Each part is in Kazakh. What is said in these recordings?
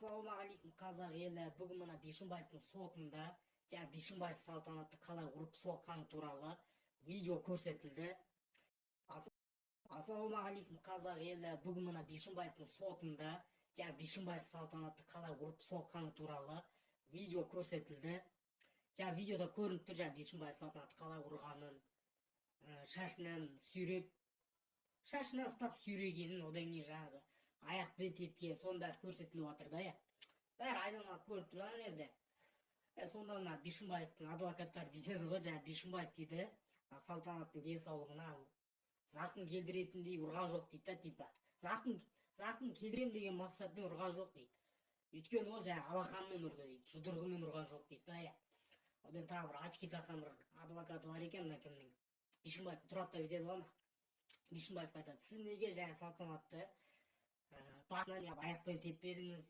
Ассалаумағалейкум қазақ елі. Бүгін мына Бишімбаевтың сотында Бишімбаев салтанатты қалай ұрып соққаны туралы видео көрсетілді. Ассалаумағалейкум қазақ елі. Бүгін мына Бишімбаевтың сотында Бишімбаев салтанатты қалай ұрып соққаны туралы видео көрсетілді. Видеода көрініп тұр Бишімбаев салтанатты қалай ұрғанын, шашынан ұстап сүйрегенін, одан кейін жаңағы аяқпен тепкен, соның бәрі көрсетіліп жатыр да. Бәрі айналып көріп тұр ана жерде. Сонда мына Бишімбаевтың адвокаттары бүйтеді ғой, Бишімбаев дейді, салтанаттың денсаулығына зақым келтіретіндей ұрған жоқ дейді, типа. Зақым келтірем деген мақсатпен ұрған жоқ дейді. Өйткені ол алақанмен ұрды дейді, жұдырығымен ұрған жоқ дейді. Одан тағы бір очки таққан бір адвокаты бар екен, мына кімнің, Бишімбаев тұрады да бүйтеді ғой. Бишімбаев айтады, сіз неге салтанатты басынан аяқпен теппедіңіз,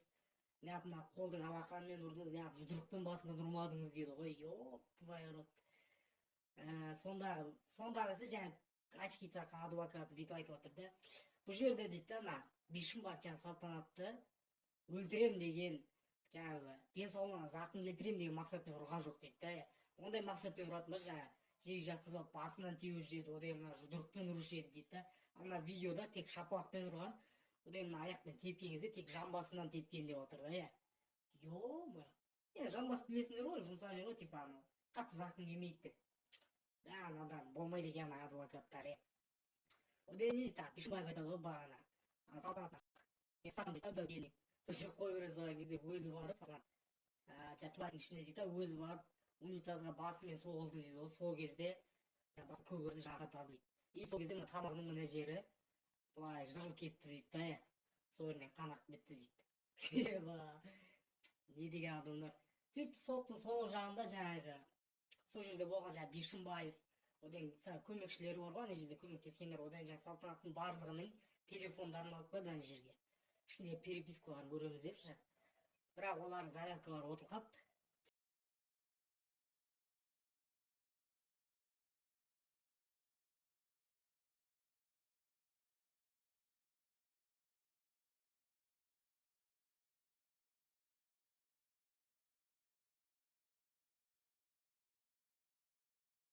мына қолдың алақанымен ұрдыңыз, жұдырықпен басынан ұрмадыңыз дейді ғой. Йоп, твою рот. Сондағысы очки таққан адвокаты бүйтіп айтып отыр да. Бұл жерде дейді, Бишімбаев салтанатты өлтірем деген, денсаулығына зақым келтірем деген мақсатпен ұрған жоқ дейді. Ондай мақсатпен ұратын ба, жег жатқызып басынан теууші еді, одан жұдырықпен ұрушы еді дейді. Ана видеода тек шапалақпен ұрған, одан аяқпен тепкен кезде тек жамбасынан тепкен деп отыр да. Ё-мо, жамбас білесіңдер ғой, жұмсақ жер ғой, типа қатты зақым келмейді деп. Надан болмайды екен адвокаттар. Одан дейді, Бишімбаев айтады ғой бағана, салтанатты мен сатым дейді, дәубені сосын қой бере салған кезде өзі барып туалеттің ішіне дейді, өзі барып унитазға басымен соғылды дейді. Сол кезде басы көгерді жарақат алды дейді. Сол кезде тамағының мына жері былай жырылып кетті дейді. Сол жерінен қан ағып кетті дейді. Не деген адамдар. Сөйтіп соттың сол жағында сол жерде болған Бишімбаев, одан көмекшілері бар ғой, ана жерде көмектескендер, одан салтанаттың барлығының телефондарын алып қойды ана жерге. Ішінде перепискаларын көреміз депші. Бірақ олардың зарядкалары отылып қапты.